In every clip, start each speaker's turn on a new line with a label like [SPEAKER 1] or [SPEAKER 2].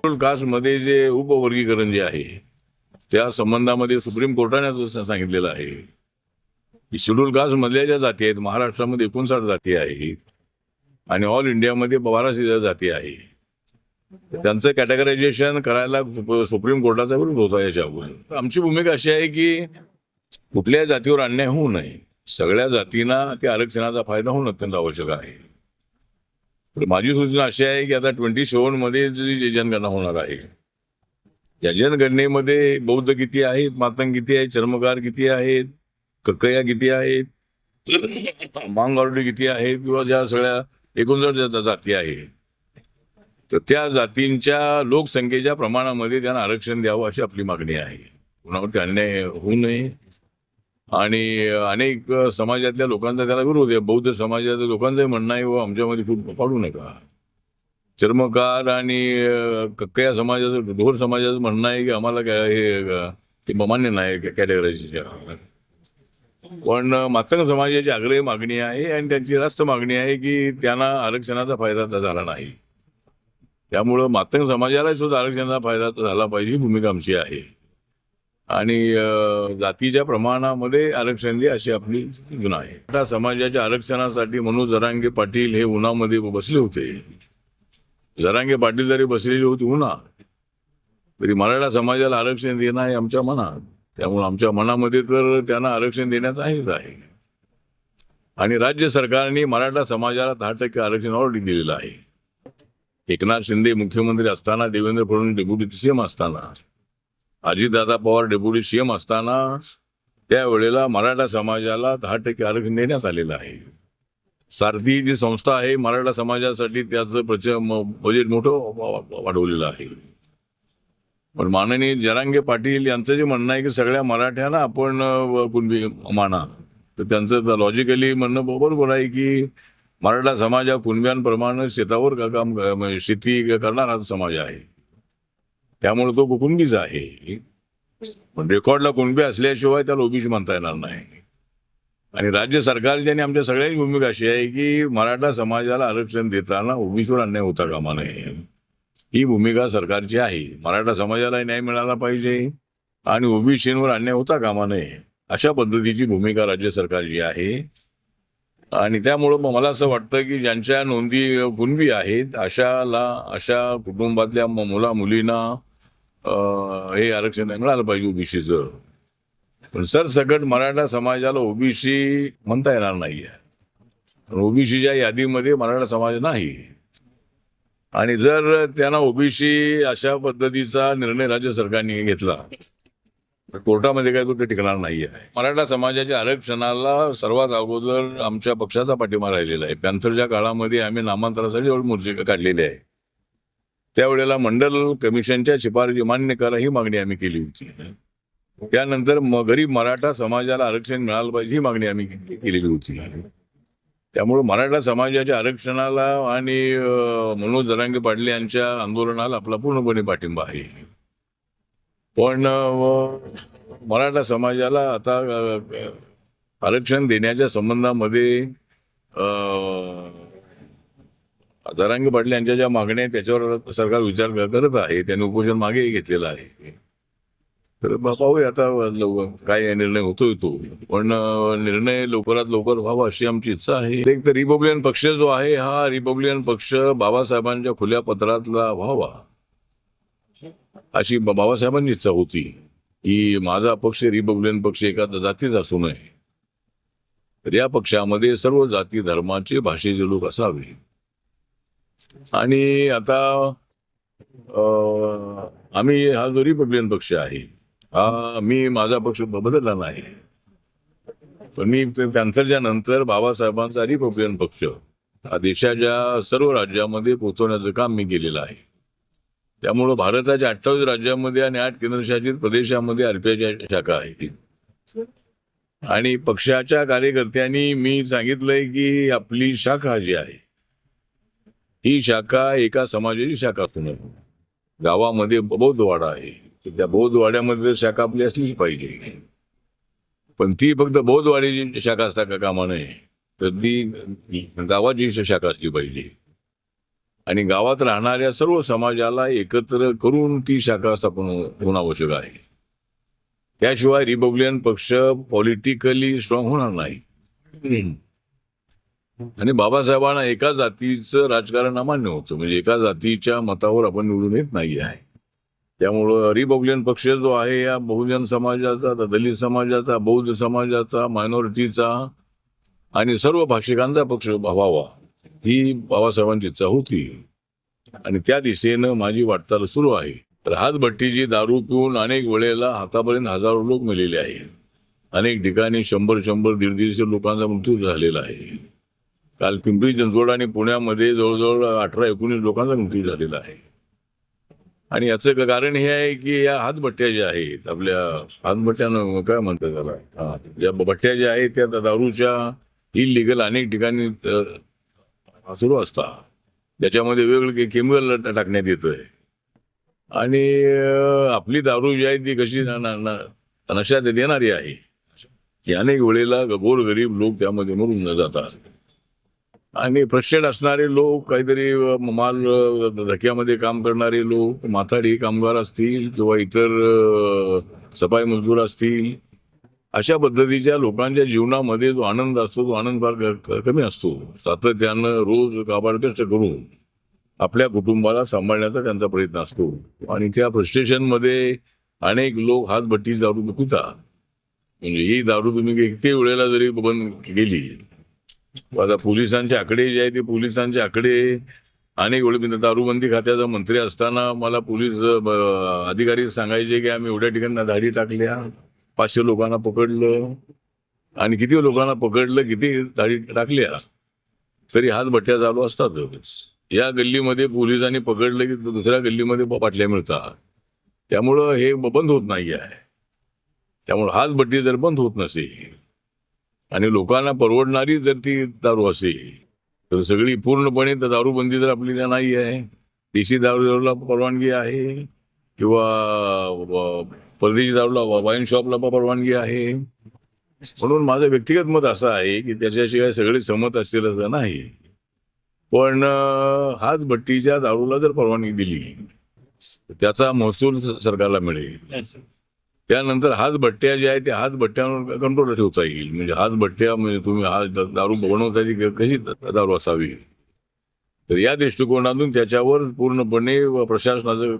[SPEAKER 1] कास्टमध्ये जे उपवर्गीकरण जे आहे त्या संबंधामध्ये सुप्रीम कोर्टाने असं सांगितलेलं आहे की शेड्यूल कास्ट मधल्या ज्या जाती आहेत, महाराष्ट्रामध्ये 59 जाती आहेत आणि ऑल इंडियामध्ये 1200 जाती आहे, त्यांचं कॅटेगरायझेशन करायला सुप्रीम कोर्टाचा विरोध होता. याच्यावर आमची भूमिका अशी आहे की कुठल्याही जातीवर अन्याय होऊ नये, सगळ्या जातींना त्या आरक्षणाचा फायदा होणं अत्यंत आवश्यक आहे. तर माझी सूचना अशी आहे की आता 27 मध्ये जी जनगणना होणार आहे, या जनगणनेमध्ये बौद्ध किती आहेत, मातंग किती आहेत, चर्मकार किती आहेत, कक्कया किती आहेत, मांगारोडी किती आहेत, किंवा ज्या सगळ्या 59 जाती आहेत, तर त्या जातींच्या लोकसंख्येच्या प्रमाणामध्ये त्यांना आरक्षण द्यावं अशी आपली मागणी आहे. कुणावरती अन्याय होऊ नये. आणि अनेक समाजातल्या लोकांचा त्याला विरोध आहे. बौद्ध समाजातल्या लोकांचंही म्हणणं आहे, आमच्यामध्ये खूप पाडू नका. चर्मकार आणि कक्कया समाजाचं, ढोर समाजाचं म्हणणं आहे की आम्हाला हे मान्य नाही कॅटेगरायझेशन. पण मातंग समाजाची आग्रही मागणी आहे आणि त्यांची रास्त मागणी आहे की त्यांना आरक्षणाचा फायदा झाला नाही. त्यामुळं मातंग समाजाला सुद्धा आरक्षणाचा फायदा झाला पाहिजे ही भूमिका आमची आहे. आणि जातीच्या प्रमाणामध्ये आरक्षण दे अशी आपली सूचना आहे. मराठा समाजाच्या आरक्षणासाठी मनोज जरांगे पाटील हे उन्हामध्ये बसले होते. जरांगे पाटील जरी बसलेली होती उन्हा, तरी मराठा समाजाला आरक्षण देणं आहे आमच्या मनात. त्यामुळे आमच्या मनामध्ये तर त्यांना आरक्षण देण्यात आहेच आहे. आणि राज्य सरकारने मराठा समाजाला 10% आरक्षण ऑलरेडी दिलेलं आहे. एकनाथ शिंदे मुख्यमंत्री असताना, देवेंद्र फडणवीस डेप्युटी सीएम असताना, अजितदादा पवार डेप्युटी सीएम असताना त्यावेळेला मराठा समाजाला 10% आरक्षण देण्यात आलेलं आहे. सारथी जी संस्था आहे मराठा समाजासाठी त्याचं बजेट मोठं वाढवलेलं आहे. पण माननीय जरांगे पाटील यांचं जे म्हणणं आहे की सगळ्या मराठ्यांना आपण कुणबी माना, तर त्यांचं लॉजिकली म्हणणं बरोबर आहे की मराठा समाज हा कुणब्यांप्रमाणे शेतावर काम शेती करणारा समाज आहे. त्यामुळे तो कुणबीच आहे. पण रेकॉर्डला कुणबी असल्याशिवाय त्याला ओबीसी म्हणता येणार नाही. आणि राज्य सरकारची आणि आमच्या सगळ्यांची भूमिका अशी आहे की मराठा समाजाला आरक्षण देताना ओबीसीवर अन्याय होता कामा नये, ही भूमिका सरकारची आहे. मराठा समाजाला न्याय मिळाला पाहिजे आणि ओबीसीवर अन्याय होता कामा नये, अशा पद्धतीची भूमिका राज्य सरकारची आहे. आणि त्यामुळं मला असं वाटतं की ज्यांच्या नोंदी कुणबी आहेत अशा कुटुंबातल्या मुला मुलींना हे आरक्षण मिळालं पाहिजे ओबीसीचं. पण सरसकट मराठा समाजाला ओबीसी म्हणता येणार नाही आहे. ओबीसीच्या यादीमध्ये मराठा समाज नाही. आणि जर त्यांना ओबीसी अशा पद्धतीचा निर्णय राज्य सरकारने घेतला तर कोर्टामध्ये काय तो टिकणार नाही आहे. मराठा समाजाच्या आरक्षणाला सर्वात अगोदर आमच्या पक्षाचा पाठिंबा राहिलेला आहे. पॅन्थरच्या काळामध्ये आम्ही नामांतरासाठी मोर्चे काढलेले आहे. त्यावेळेला मंडल कमिशनच्या शिफारशी मान्य करा ही मागणी आम्ही केली होती. त्यानंतर गरीब मराठा समाजाला आरक्षण मिळालं पाहिजे ही मागणी आम्ही केलेली होती. त्यामुळे मराठा समाजाच्या आरक्षणाला आणि मनोज जरांगे पाटील यांच्या आंदोलनाला आपला पूर्णपणे पाठिंबा आहे. पण मराठा समाजाला आता आरक्षण देण्याच्या संबंधामध्ये जरांगे पाटील यांच्या ज्या मागण्या आहेत त्याच्यावर सरकार विचार करत आहे. त्यांनी उपोषण मागे घेतलेलं आहे. तर पाहूया आता काय निर्णय होतोय तो. पण निर्णय लवकरात लवकर व्हावा अशी आमची इच्छा आहे. एक तर रिपब्लिकन पक्ष जो आहे हा रिपब्लिकन पक्ष बाबासाहेबांच्या खुल्या पत्रातला व्हावा अशी बाबासाहेबांची इच्छा होती की माझा पक्ष रिपब्लिकन पक्ष एका जातीचा असू नये, तर या पक्षामध्ये सर्व जाती धर्माचे भाषेचे लोक असावे. आणि आता आम्ही हा जो रिपब्लिकन पक्ष आहे मी माझा पक्ष बदलला नाही, पण मी पॅन्थरच्या नंतर बाबासाहेबांचा रिपब्लिकन पक्ष हा देशाच्या सर्व राज्यामध्ये पोहोचवण्याचं काम मी केलेलं आहे. त्यामुळं भारताच्या 28 राज्यामध्ये आणि 8 केंद्रशासित प्रदेशामध्ये आरपीआयच्या शाखा आहेत. आणि पक्षाच्या कार्यकर्त्यांनी मी सांगितलंय की आपली शाखा जी आहे ही शाखा एका समाजाची शाखा असू नये. गावामध्ये बौद्धवाडा आहे, त्या बौद्धवाड्यामध्ये शाखा आपली असलीच पाहिजे. पण ती फक्त बौद्धवाडीची शाखा असता का कामा नये, तर ती गावाची शाखा असली पाहिजे. आणि गावात राहणाऱ्या सर्व समाजाला एकत्र करून ती शाखा स्थापन होणं आवश्यक आहे. त्याशिवाय रिपब्लिकन पक्ष पॉलिटिकली स्ट्रॉंग होणार नाही. आणि बाबासाहेबांना एका जातीचं राजकारण अमान्य होतं, म्हणजे एका जातीच्या मतावर आपण निवडून येत नाही आहे. त्यामुळं रिपब्लिकन पक्ष जो आहे या बहुजन समाजाचा, दलित समाजाचा, बौद्ध समाजाचा, मायनॉरिटीचा आणि सर्व भाषिकांचा पक्ष व्हावा ही बाबासाहेबांची इच्छा होती. आणि त्या दिशेनं माझी वाटचाल सुरू आहे. तर हातभट्टीची दारू पिऊन अनेक वेळेला हातापर्यंत हजारो लोक मेलेले आहेत. अनेक ठिकाणी 100-100-150 लोकांचा मृत्यू झालेला आहे. काल पिंपरी चिंचवड आणि पुण्यामध्ये जवळजवळ 18-19 लोकांचा मृत्यू झालेला आहे. आणि याचं कारण हे आहे की या हातभट्ट्या ज्या आहेत, आपल्या हातभट्ट्यानं काय म्हणतात त्याला, या भट्ट्या ज्या आहेत त्या दारूच्या इलिगल अनेक ठिकाणी सुरू असतात. त्याच्यामध्ये वेगवेगळे केमिकल टाकण्यात येतोय. आणि आपली दारू जी आहे ती कशी नशात देणारी आहे की अनेक वेळेला गोरगरीब लोक त्यामध्ये मरून जातात. आणि फ्रस्ट्रेट असणारे लोक, काहीतरी माल धक्क्यामध्ये काम करणारे लोक, माथाडी कामगार असतील किंवा इतर सफाई मजदूर असतील, अशा पद्धतीच्या लोकांच्या जीवनामध्ये जो आनंद असतो तो आनंद फार कमी असतो. सातत्यानं रोज काबाड कष्ट करून आपल्या कुटुंबाला सांभाळण्याचा त्यांचा प्रयत्न असतो. आणि त्या फ्रस्ट्रेशनमध्ये अनेक लोक हातभट्टी दारू पितात. म्हणजे ही दारू तुम्ही किती वेळेला जरी बंद केली, आता पोलिसांचे आकडे जे आहे ते पोलिसांचे आकडे अनेक वेळ, दारूबंदी खात्याचा मंत्री असताना मला पोलीस अधिकारी सांगायचे की आम्ही एवढ्या ठिकाणी धाडी टाकल्या, 500 लोकांना पकडलं. आणि किती लोकांना पकडलं, किती धाडी टाकल्या, तरी हातभट्ट्या चालू असतातच. या गल्लीमध्ये पोलिसांनी पकडलं की दुसऱ्या गल्लीमध्ये बाटल्या मिळतात. त्यामुळं हे बंद होत नाही आहे. त्यामुळं हातभट्टी जर बंद होत नसेल आणि लोकांना परवडणारी जर ती दारू असेल तर सगळी पूर्णपणे तर दारूबंदी जर आपली नाही आहे, देशी दारूला परवानगी आहे किंवा परदेशी दारूला, वाईन शॉपला परवानगी आहे. म्हणून माझं व्यक्तिगत मत असं आहे की त्याच्याशिवाय सगळे सहमत असतील असं नाही. पण हातभट्टीच्या दारूला जर परवानगी दिली तर त्याचा महसूल सरकारला मिळेल. त्यानंतर हातभट्ट्या ज्या आहेत त्या हातभट्ट्यांवर कंट्रोल ठेवता येईल. म्हणजे हातभट्ट्या म्हणजे तुम्ही हा दारू बनवता कशी दारू असावी, तर या दृष्टिकोनातून त्याच्यावर पूर्णपणे प्रशासनाचं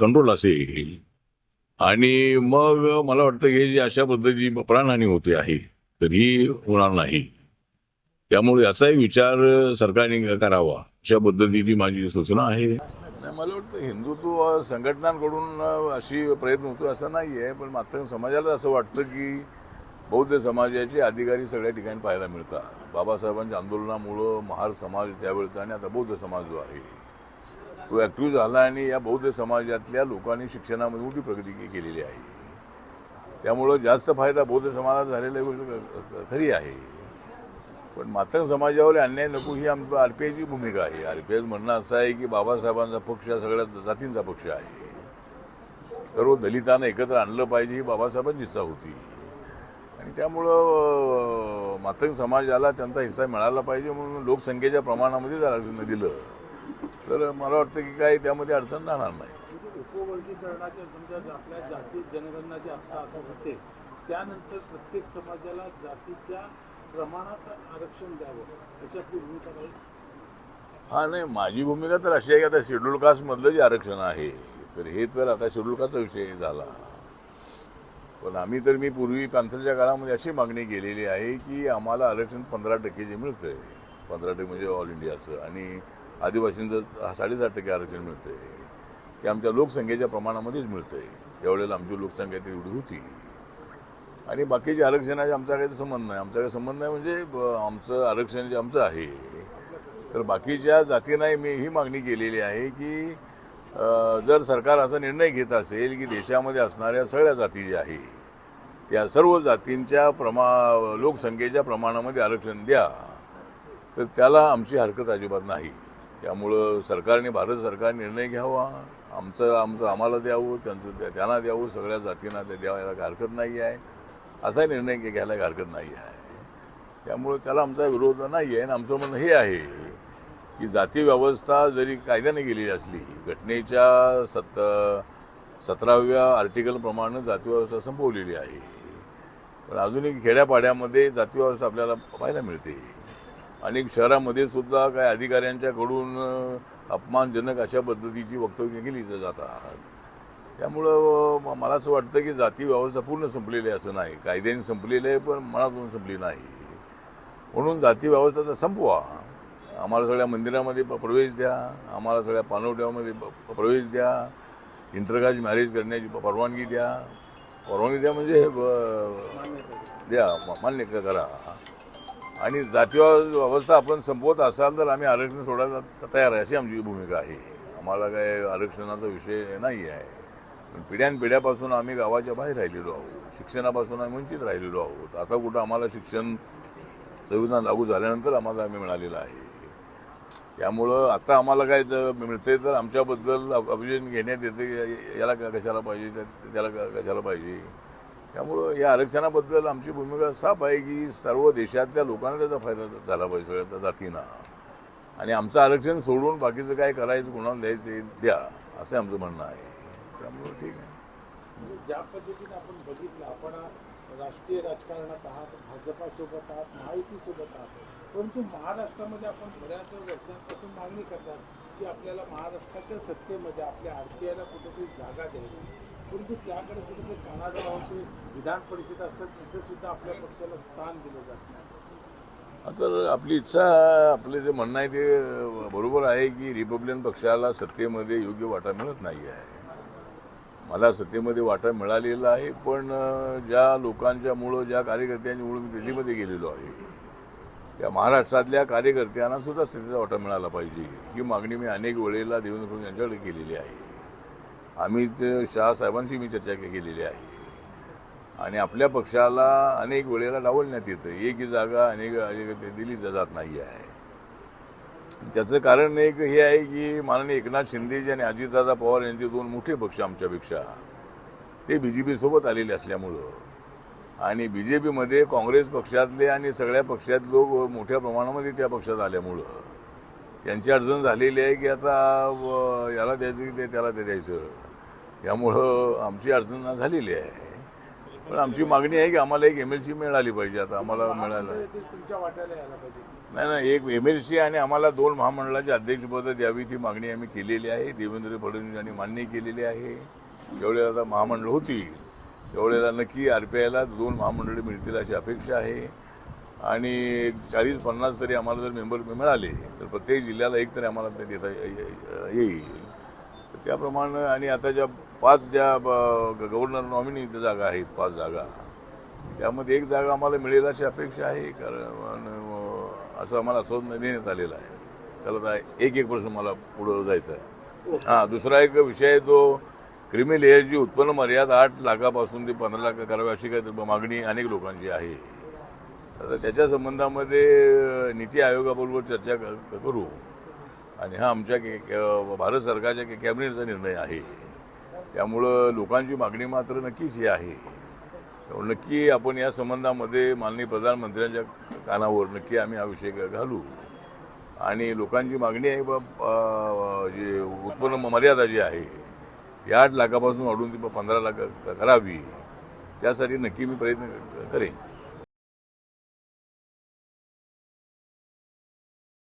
[SPEAKER 1] कंट्रोल असेल. आणि मग मला वाटतं हे जे अशा पद्धतीची प्राणहानी होते आहे तर ही होणार नाही. त्यामुळे याचाही विचार सरकारने करावा, अशा पद्धतीची माझी सूचना आहे. मला वाटतं हिंदुत्व संघटनांकडून अशी प्रयत्न होतो असं नाही आहे. पण मात्र समाजाला असं वाटतं की बौद्ध समाजाचे अधिकारी सगळ्या ठिकाणी पाहायला मिळतात. बाबासाहेबांच्या आंदोलनामुळं महार समाज त्यावेळेचा आणि आता बौद्ध समाज जो आहे तो ॲक्टिव्ह झाला आणि या बौद्ध समाजातल्या लोकांनी शिक्षणामध्ये मोठी प्रगती केलेली आहे. त्यामुळं जास्त फायदा बौद्ध समाजाला झालेला गोष्ट खरी आहे. पण मातंग समाजावर अन्याय नको ही आमची आरपीआयची भूमिका आहे. आरपीआयचं म्हणणं असं आहे की बाबासाहेबांचा पक्ष हा सगळ्या जातींचा पक्ष आहे. सर्व दलितांना एकत्र आणलं पाहिजे ही बाबासाहेबांची इच्छा होती. आणि त्यामुळं मातंग समाजाला त्यांचा हिस्सा मिळाला पाहिजे म्हणून लोकसंख्येच्या प्रमाणामध्ये जर आरक्षण दिलं तर मला वाटतं की काय त्यामध्ये अडचण राहणार नाही.
[SPEAKER 2] उपवर्गीकरणाच्या समजा आपल्या जाती जनगणना जी आता होते त्यानंतर प्रत्येक समाजाला जातीच्या प्रमाणात आरक्षण द्यावं अशी आपली भूमिका नाही.
[SPEAKER 1] हा नाही, माझी भूमिका तर अशी आहे की आता शेड्यूल कास्टमधलं जे आरक्षण आहे तर हे तर आता शेड्यूल कास्टचा विषय झाला. पण मी पूर्वी पॅन्थरच्या काळामध्ये अशी मागणी केलेली आहे की आम्हाला आरक्षण 15% जे मिळतंय, 15% म्हणजे ऑल इंडियाचं, आणि आदिवासींचं 7.5% आरक्षण मिळतंय. हे आमच्या लोकसंख्येच्या प्रमाणामध्येच मिळतंय. त्यावेळेला आमची लोकसंख्या तेवढी होती. आणि बाकीचे आरक्षणाचे आमचा काही संबंध नाही. आमचा काही संबंध नाही म्हणजे आमचं आरक्षण जे आमचं आहे तर बाकीच्या जातींनाही मी ही मागणी केलेली आहे की जर सरकार असा निर्णय घेत असेल की देशामध्ये असणाऱ्या सगळ्या जाती ज्या आहेत या सर्व जातींच्या लोकसंख्येच्या प्रमाणामध्ये आरक्षण द्या तर त्याला आमची हरकत अजिबात नाही. त्यामुळं भारत सरकारने निर्णय घ्यावा, आमचं आम्हाला द्यावं, त्यांना द्यावं, सगळ्या जातींना ते द्यायला हरकत नाही आहे, असा निर्णय घ्यायला हरकत नाही आहे. त्यामुळे त्याला आमचा विरोध नाही आहे. आणि आमचं म्हणणं हे आहे की जाती व्यवस्था जरी कायद्याने गेलेली असली, घटनेच्या 17व्या आर्टिकलप्रमाणे जाती व्यवस्था संपवलेली आहे, पण अजूनही खेड्यापाड्यामध्ये जाती व्यवस्था आपल्याला पाहायला मिळते. अनेक शहरामध्ये सुद्धा काही अधिकाऱ्यांच्याकडून अपमानजनक अशा पद्धतीची वक्तव्य केली जातात. त्यामुळं मला असं वाटतं की जाती व्यवस्था पूर्ण संपलेली आहे असं नाही, कायद्याने संपलेली आहे पण मनातून संपली नाही. म्हणून जाती व्यवस्था तर संपवा. आम्हाला सगळ्या मंदिरामध्ये प्रवेश द्या, आम्हाला सगळ्या पानवट्यामध्ये प्रवेश द्या, इंटरकास्ट मॅरेज करण्याची परवानगी द्या. परवानगी द्या म्हणजे द्या, मान्य करा. आणि जाती व्यवस्था आपण संपवत असाल तर आम्ही आरक्षण सोडायला तयार आहे, अशी आमची भूमिका आहे. आम्हाला काय आरक्षणाचा विषय नाही आहे. पण पिढ्यानपिढ्यापासून आम्ही गावाच्या बाहेर राहिलेलो आहोत, शिक्षणापासून आम्ही वंचित राहिलेलो आहोत. आता कुठं आम्हाला शिक्षण संविधान लागू झाल्यानंतर आम्हाला मिळालेलं आहे. त्यामुळं आता आम्हाला काय मिळतंय तर आमच्याबद्दल ऑब्जेक्शन घेण्यात येते, याला कशाला पाहिजे, त्याला कशाला पाहिजे. त्यामुळं या आरक्षणाबद्दल आमची भूमिका साफ आहे की सर्व देशातल्या लोकांना त्याचा फायदा झाला पाहिजे, सगळ्या जातींना. आणि आमचं आरक्षण सोडून बाकीचं काय करायचं, कोणाला द्यायचं ते द्या, असं आमचं म्हणणं आहे. त्यामुळं ठीक आहे.
[SPEAKER 2] म्हणजे ज्या पद्धतीने आपण बघितलं, आपण राष्ट्रीय राजकारणात आहात, भाजपासोबत आहात, महायुतीसोबत आहात, परंतु महाराष्ट्रामध्ये आपण बऱ्याच वर्षांपासून मागणी करतात की आपल्याला महाराष्ट्राच्या सत्तेमध्ये आपल्या RPIला कुठेतरी जागा द्यावी, परंतु त्याकडे कुठेतरी कानाडोळा होते. विधान परिषद असतात तिथे सुद्धा आपल्या पक्षाला स्थान दिलं जात नाही.
[SPEAKER 1] तर आपली इच्छा, आपले जे म्हणणं आहे ते बरोबर आहे की रिपब्लिकन पक्षाला सत्तेमध्ये योग्य वाटा मिळत नाही आहे. मला सत्तेमध्ये वाटा मिळालेला आहे, पण ज्या लोकांच्यामुळं, ज्या कार्यकर्त्यांच्यामुळं मी दिल्लीमध्ये गेलेलो आहे, त्या महाराष्ट्रातल्या कार्यकर्त्यांना सुद्धा सत्तेचा वाटा मिळाला पाहिजे ही मागणी मी अनेक वेळेला देवेंद्र फडणवीस यांच्याकडे केलेली आहे. अमित शहा साहेबांशी मी चर्चा केलेली आहे. आणि आपल्या पक्षाला अनेक वेळेला डावलण्यात येतं, एक जागा अनेक दिली जात नाही आहे. त्याचं कारण एक हे आहे की माननीय एकनाथ शिंदेजी आणि अजितदादा पवार यांचे दोन मोठे पक्ष आमच्यापेक्षा ते BJP सोबत आलेले असल्यामुळं आणि BJPमध्ये काँग्रेस पक्षातले आणि सगळ्या पक्षात लोक मोठ्या प्रमाणामध्ये त्या पक्षात आल्यामुळं त्यांची अडचण झालेली आहे की आता याला द्यायचं की त्याला ते द्यायचं. त्यामुळं आमची अडचण झालेली आहे. पण आमची मागणी आहे की आम्हाला एक MLC मिळाली पाहिजे. आता आम्हाला मिळालं
[SPEAKER 2] तुमच्या वाट्याला यायला पाहिजे.
[SPEAKER 1] नाही, एक MLC आणि आम्हाला 2 महामंडळाची अध्यक्षपदं द्यावी ती मागणी आम्ही केलेली आहे. देवेंद्र फडणवीस यांनी मान्य केलेली आहे. जेवढे आता महामंडळ होतील तेवढ्याला नक्की RPIला 2 महामंडळे मिळतील अशी अपेक्षा आहे. आणि 40-50 तरी आम्हाला जर मेंबर मिळाले तर प्रत्येक जिल्ह्याला एक तरी आम्हाला ते देता येईल. तर त्याप्रमाणे आणि आता ज्या 5 ज्या गव्हर्नर नॉमिनी जागा आहेत, 5 जागा, त्यामध्ये एक जागा आम्हाला मिळेल अशी अपेक्षा आहे. कारण असं आम्हाला असं देण्यात आलेलं आहे. त्याला एक प्रश्न मला पुढं जायचा आहे. हां, दुसरा एक विषय आहे तो क्रिमी लेअरची उत्पन्न मर्यादा 8 लाखापासून ते 15 लाख करावी अशी काही मागणी अनेक लोकांची आहे. तर त्याच्या संबंधामध्ये नीती आयोगाबरोबर चर्चा करू. आणि हा आमच्या भारत सरकारच्या कॅबिनेटचा निर्णय आहे. त्यामुळं लोकांची मागणी मात्र नक्कीच ही आहे. नक्की आपण या संबंधामध्ये माननीय प्रधानमंत्र्यांच्या कानावर नक्की आम्ही हा विषय घालू. आणि लोकांची मागणी आहे जे उत्पन्न मर्यादा जी आहे ती 8 लाखापासून वाढून ती 15 लाख करावी, त्यासाठी नक्की मी प्रयत्न करेन.